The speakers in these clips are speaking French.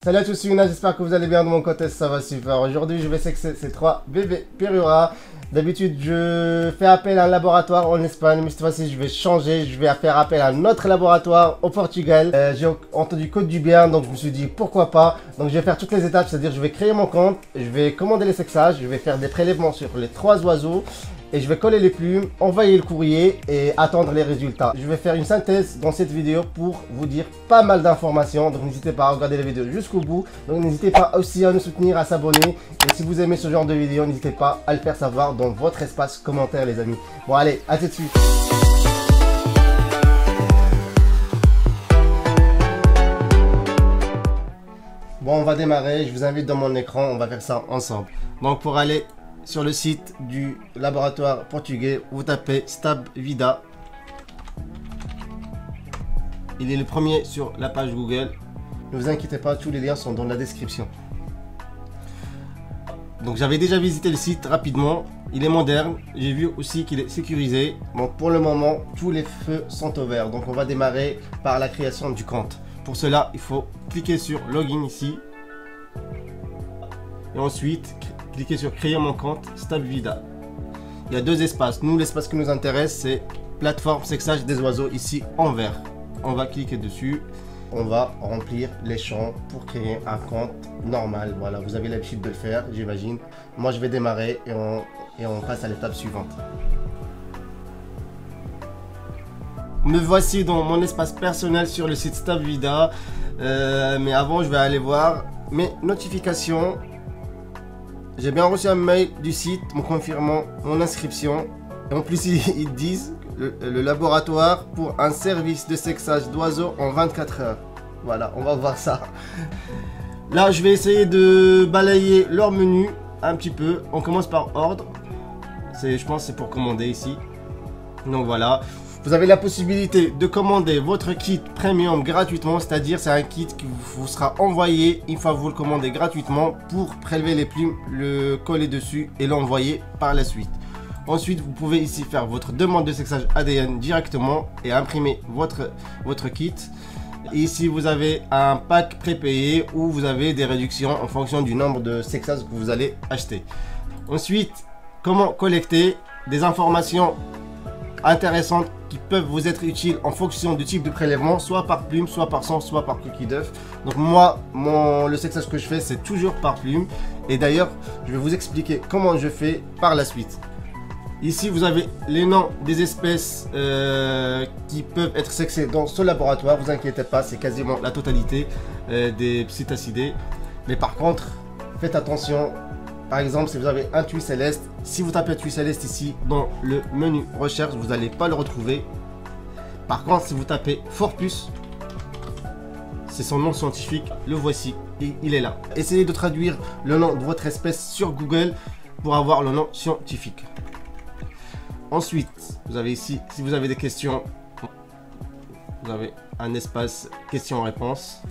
Salut à tous, c'est Yuna, j'espère que vous allez bien. De mon côté, ça va super. Aujourd'hui, je vais sexer ces 3 bébés Perura. D'habitude, je fais appel à un laboratoire en Espagne, mais cette fois-ci, je vais changer. Je vais faire appel à un autre laboratoire au Portugal. J'ai entendu que du bien, donc je me suis dit pourquoi pas. Donc, je vais faire toutes les étapes, c'est-à-dire je vais créer mon compte, je vais commander les sexages, je vais faire des prélèvements sur les 3 oiseaux. Et je vais coller les plumes, envoyer le courrier et attendre les résultats. Je vais faire une synthèse dans cette vidéo pour vous dire pas mal d'informations. Donc n'hésitez pas à regarder la vidéo jusqu'au bout. Donc n'hésitez pas aussi à nous soutenir, à s'abonner. Et si vous aimez ce genre de vidéo, n'hésitez pas à le faire savoir dans votre espace commentaire les amis. Bon allez, à tout de suite. Bon, on va démarrer. Je vous invite dans mon écran, on va faire ça ensemble. Donc pour aller sur le site du laboratoire portugais, vous tapez Stab Vida. Il est le premier sur la page Google. Ne vous inquiétez pas, tous les liens sont dans la description. Donc j'avais déjà visité le site rapidement. Il est moderne. J'ai vu aussi qu'il est sécurisé. Donc pour le moment, tous les feux sont au vert. Donc on va démarrer par la création du compte. Pour cela, il faut cliquer sur Login ici. Et ensuite, cliquez sur créer mon compte Stab Vida. Il y a 2 espaces. Nous, l'espace qui nous intéresse, c'est plateforme sexage des oiseaux ici en vert. On va cliquer dessus. On va remplir les champs pour créer un compte normal. Voilà, vous avez l'habitude de le faire, j'imagine. Moi, je vais démarrer et on passe à l'étape suivante. Me voici dans mon espace personnel sur le site Stab Vida. Mais avant, je vais aller voir mes notifications. J'ai bien reçu un mail du site me confirmant mon inscription. Et en plus, ils disent le laboratoire pour un service de sexage d'oiseaux en 24 heures. Voilà, on va voir ça. Là, je vais essayer de balayer leur menu un petit peu. On commence par ordre. Je pense que c'est pour commander ici. Donc voilà. Vous avez la possibilité de commander votre kit premium gratuitement, c'est-à-dire c'est un kit qui vous sera envoyé une fois que vous le commandez gratuitement pour prélever les plumes, le coller dessus et l'envoyer par la suite. Ensuite, vous pouvez ici faire votre demande de sexage ADN directement et imprimer votre kit. Et ici, vous avez un pack prépayé où vous avez des réductions en fonction du nombre de sexages que vous allez acheter. Ensuite, comment collecter des informations intéressantes qui peuvent vous être utiles en fonction du type de prélèvement, soit par plume, soit par sang, soit par coquille d'œuf. Donc moi, le sexage que je fais, c'est toujours par plume. Et d'ailleurs, je vais vous expliquer comment je fais par la suite. Ici, vous avez les noms des espèces qui peuvent être sexées dans ce laboratoire. Vous inquiétez pas, c'est quasiment la totalité des psittacidés. Mais par contre, faites attention. Par exemple, si vous avez un tuy céleste, si vous tapez tuy céleste ici dans le menu recherche, vous n'allez pas le retrouver. Par contre, si vous tapez Forpus, c'est son nom scientifique, le voici, et il est là. Essayez de traduire le nom de votre espèce sur Google pour avoir le nom scientifique. Ensuite, vous avez ici, si vous avez des questions, vous avez un espace questions-réponses.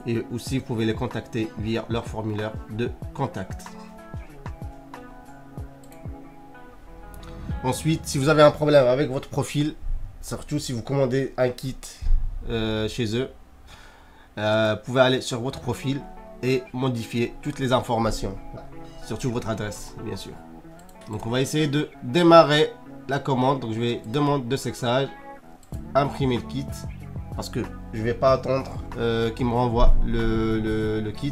Et aussi, vous pouvez les contacter via leur formulaire de contact. Ensuite, si vous avez un problème avec votre profil, surtout si vous commandez un kit chez eux, vous pouvez aller sur votre profil et modifier toutes les informations, surtout votre adresse, bien sûr. Donc, on va essayer de démarrer la commande. Donc, je vais demande de sexage, imprimer le kit. Parce que je ne vais pas attendre qu'il me renvoie le kit.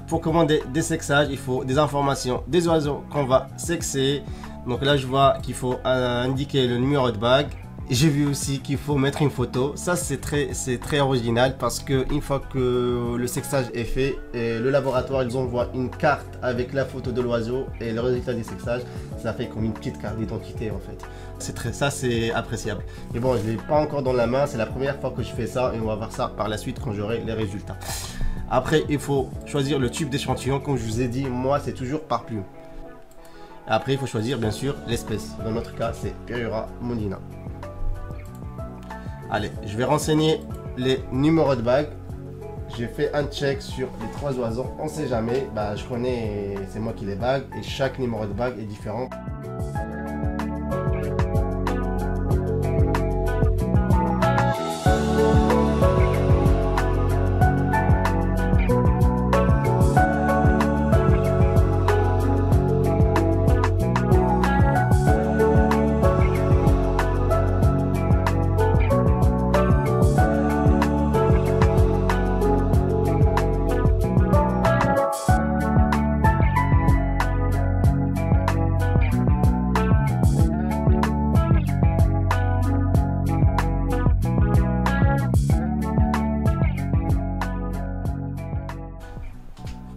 Pour commander des sexages, il faut des informations des oiseaux qu'on va sexer. Donc là, je vois qu'il faut indiquer le numéro de bague. J'ai vu aussi qu'il faut mettre une photo. Ça, c'est très original parce qu'une fois que le sexage est fait, le laboratoire, ils envoient une carte avec la photo de l'oiseau et le résultat du sexage. Ça fait comme une petite carte d'identité en fait. Ça, c'est appréciable. Mais bon, je ne l'ai pas encore dans la main. C'est la première fois que je fais ça et on va voir ça par la suite quand j'aurai les résultats. Après, il faut choisir le type d'échantillon. Comme je vous ai dit, moi, c'est toujours par plume. Après, il faut choisir bien sûr l'espèce. Dans notre cas, c'est Perura mondina. Allez, je vais renseigner les numéros de bague. J'ai fait un check sur les 3 oiseaux. On ne sait jamais. Bah, je connais, c'est moi qui les bague et chaque numéro de bague est différent.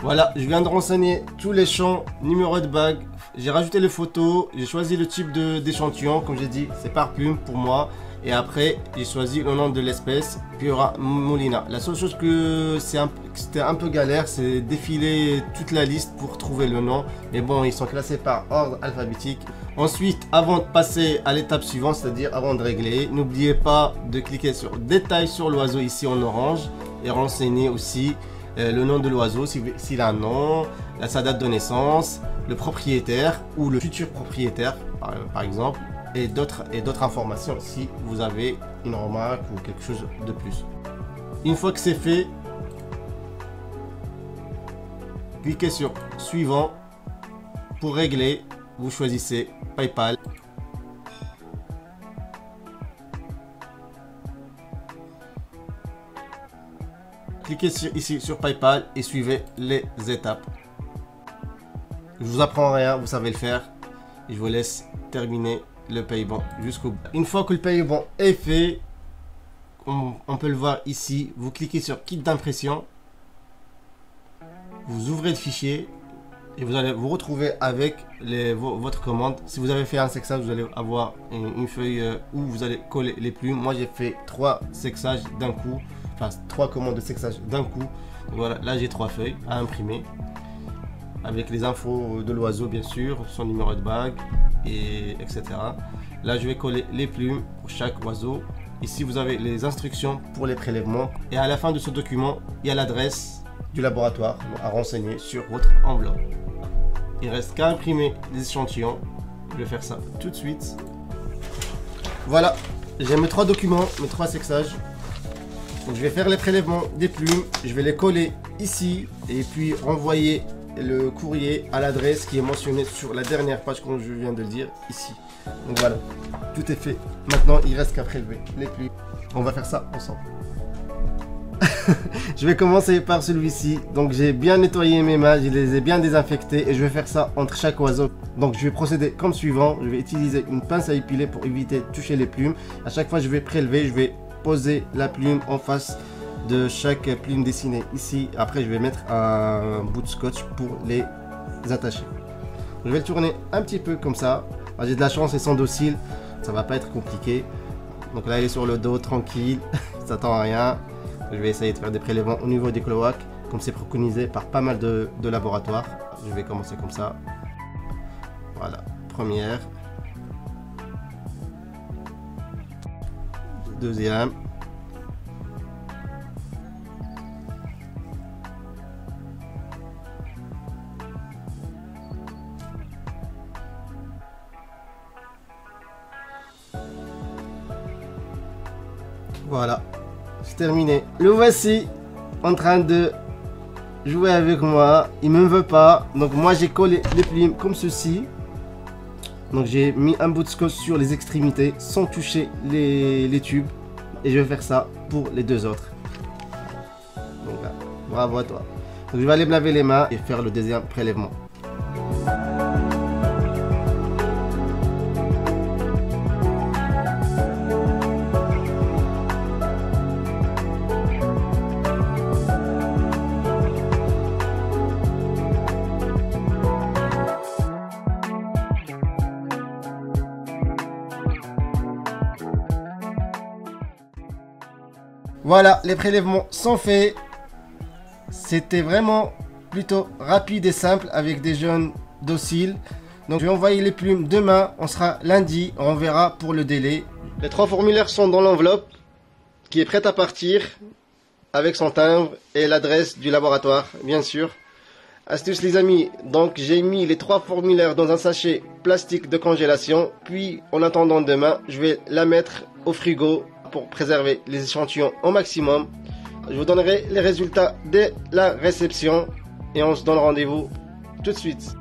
Voilà, je viens de renseigner tous les champs, numéro de bague. J'ai rajouté les photos, j'ai choisi le type d'échantillon, comme j'ai dit, c'est par plume pour moi. Et après, j'ai choisi le nom de l'espèce, Piura Molina. La seule chose que c'était un peu galère, c'est défiler toute la liste pour trouver le nom. Mais bon, ils sont classés par ordre alphabétique. Ensuite, avant de passer à l'étape suivante, c'est-à-dire avant de régler, n'oubliez pas de cliquer sur Détails sur l'oiseau ici en orange et renseigner aussi le nom de l'oiseau, s'il a un nom, sa date de naissance, le propriétaire ou le futur propriétaire, par exemple. Et d'autres informations si vous avez une remarque ou quelque chose de plus. Une fois que c'est fait, cliquez sur suivant. Pour régler, vous choisissez PayPal. Cliquez ici sur PayPal et suivez les étapes. Je vous apprends rien, vous savez le faire. Et je vous laisse terminer le paiement jusqu'au bout. Une fois que le paiement est fait, on peut le voir ici, vous cliquez sur kit d'impression, vous ouvrez le fichier et vous allez vous retrouver avec votre commande. Si vous avez fait un sexage, vous allez avoir une feuille où vous allez coller les plumes. Moi j'ai fait 3 sexages d'un coup, enfin 3 commandes de sexage d'un coup. Voilà, là j'ai 3 feuilles à imprimer avec les infos de l'oiseau, bien sûr, son numéro de bague, et etc. Là, je vais coller les plumes pour chaque oiseau. Ici, vous avez les instructions pour les prélèvements. Et à la fin de ce document, il y a l'adresse du laboratoire à renseigner sur votre enveloppe. Il reste qu'à imprimer les échantillons. Je vais faire ça tout de suite. Voilà, j'ai mes 3 documents, mes 3 sexages. Donc, je vais faire les prélèvements des plumes. Je vais les coller ici et puis envoyer le courrier à l'adresse qui est mentionnée sur la dernière page, comme je viens de le dire ici. Donc voilà, tout est fait. Maintenant, il reste qu'à prélever les plumes. On va faire ça ensemble. Je vais commencer par celui-ci. Donc j'ai bien nettoyé mes mains, je les ai bien désinfectées et je vais faire ça entre chaque oiseau. Donc je vais procéder comme suivant. Je vais utiliser une pince à épiler pour éviter de toucher les plumes. À chaque fois, je vais prélever, je vais poser la plume en face de chaque plume dessinée ici. Après, je vais mettre un bout de scotch pour les attacher. Je vais le tourner un petit peu comme ça. J'ai de la chance, ils sont dociles, ça va pas être compliqué. Donc là, il est sur le dos, tranquille, ça tend à rien. Je vais essayer de faire des prélèvements au niveau des cloaques, comme c'est préconisé par pas mal de laboratoires. Je vais commencer comme ça. Voilà, première. Deuxième. Voilà, c'est terminé. Le voici en train de jouer avec moi. Il ne me veut pas. Donc moi j'ai collé les plumes comme ceci. Donc j'ai mis un bout de scotch sur les extrémités sans toucher les tubes. Et je vais faire ça pour les 2 autres. Donc là, bravo à toi. Donc je vais aller me laver les mains et faire le deuxième prélèvement. Voilà, les prélèvements sont faits. C'était vraiment plutôt rapide et simple avec des jaunes dociles. Donc je vais envoyer les plumes demain. On sera lundi. On verra pour le délai. Les 3 formulaires sont dans l'enveloppe qui est prête à partir avec son timbre et l'adresse du laboratoire, bien sûr. Astuce les amis, donc j'ai mis les 3 formulaires dans un sachet plastique de congélation. Puis en attendant demain, je vais la mettre au frigo pour préserver les échantillons au maximum. Je vous donnerai les résultats dès la réception et on se donne rendez-vous tout de suite.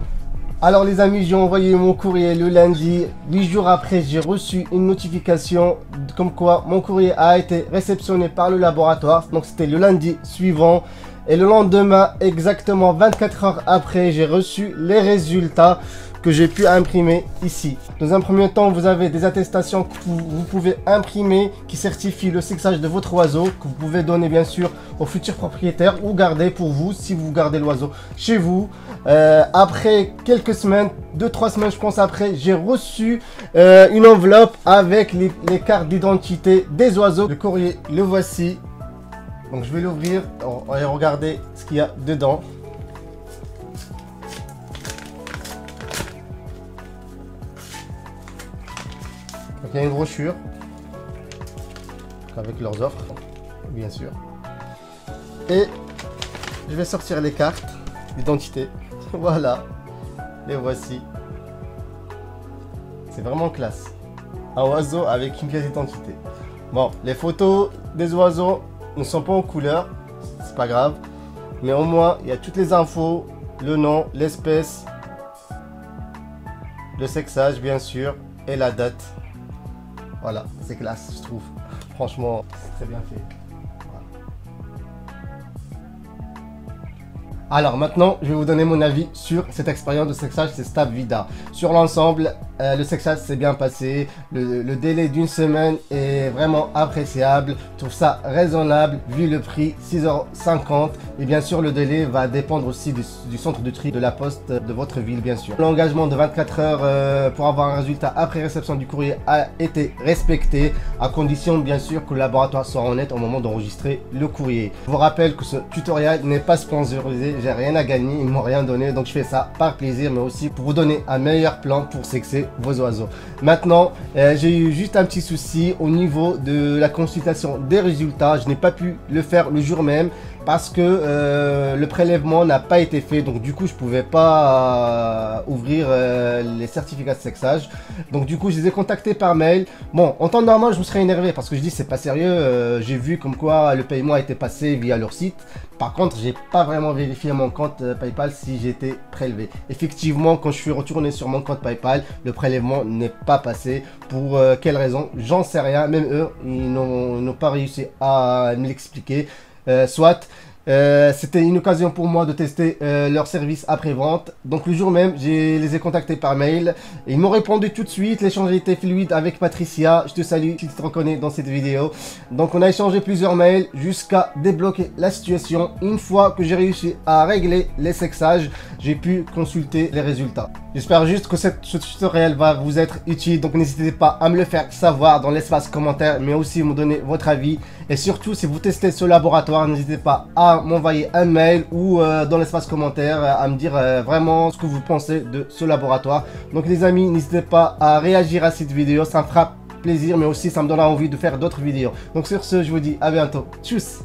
Alors les amis, j'ai envoyé mon courrier le lundi. 8 jours après, j'ai reçu une notification comme quoi mon courrier a été réceptionné par le laboratoire. Donc c'était le lundi suivant. Et le lendemain, exactement 24 heures après, j'ai reçu les résultats que j'ai pu imprimer ici. Dans un premier temps, vous avez des attestations que vous pouvez imprimer qui certifient le sexage de votre oiseau, que vous pouvez donner bien sûr au futur propriétaire ou garder pour vous si vous gardez l'oiseau chez vous. Après quelques semaines, 2-3 semaines je pense après, j'ai reçu une enveloppe avec les cartes d'identité des oiseaux. Le courrier, le voici. Donc je vais l'ouvrir et regarder ce qu'il y a dedans. Donc il y a une brochure avec leurs offres, bien sûr. Et je vais sortir les cartes d'identité. Voilà, les voici. C'est vraiment classe. Un oiseau avec une pièce d'identité. Bon, les photos des oiseaux ne sont pas en couleur, c'est pas grave. Mais au moins, il y a toutes les infos, le nom, l'espèce, le sexage bien sûr, et la date. Voilà, c'est classe, je trouve. Franchement, c'est très bien fait. Alors maintenant, je vais vous donner mon avis sur cette expérience de sexage, c'est Stab Vida. Sur l'ensemble, le sexage s'est bien passé. Le délai d'une semaine est vraiment appréciable. Je trouve ça raisonnable vu le prix, 6,50 €. Et bien sûr, le délai va dépendre aussi du centre de tri de la poste de votre ville, bien sûr. L'engagement de 24 heures pour avoir un résultat après réception du courrier a été respecté, à condition bien sûr que le laboratoire soit honnête au moment d'enregistrer le courrier. Je vous rappelle que ce tutoriel n'est pas sponsorisé. J'ai rien à gagner, ils m'ont rien donné, donc je fais ça par plaisir, mais aussi pour vous donner un meilleur plan pour sexer vos oiseaux. Maintenant, j'ai eu juste un petit souci au niveau de la consultation des résultats. Je n'ai pas pu le faire le jour même parce que le prélèvement n'a pas été fait, donc du coup je pouvais pas ouvrir les certificats de sexage. Donc du coup je les ai contactés par mail. Bon, en temps normal je me serais énervé parce que je dis c'est pas sérieux. J'ai vu comme quoi le paiement a été passé via leur site. Par contre, j'ai pas vraiment vérifié mon compte PayPal si j'étais prélevé. Effectivement, quand je suis retourné sur mon compte PayPal, le prélèvement n'est pas passé. Pour quelle raison? J'en sais rien. Même eux, ils n'ont pas réussi à me l'expliquer. Soit c'était une occasion pour moi de tester leur service après-vente. Donc le jour même, je les ai contactés par mail. Ils m'ont répondu tout de suite. L'échange était fluide avec Patricia. Je te salue si tu te reconnais dans cette vidéo. Donc on a échangé plusieurs mails jusqu'à débloquer la situation. Une fois que j'ai réussi à régler les sexages, j'ai pu consulter les résultats. J'espère juste que ce tutoriel va vous être utile. Donc n'hésitez pas à me le faire savoir dans l'espace commentaire, mais aussi me donner votre avis. Et surtout, si vous testez ce laboratoire, n'hésitez pas à m'envoyer un mail ou dans l'espace commentaire à me dire vraiment ce que vous pensez de ce laboratoire. Donc les amis, n'hésitez pas à réagir à cette vidéo, ça me fera plaisir, mais aussi ça me donnera envie de faire d'autres vidéos. Donc sur ce, je vous dis à bientôt. Tchuss.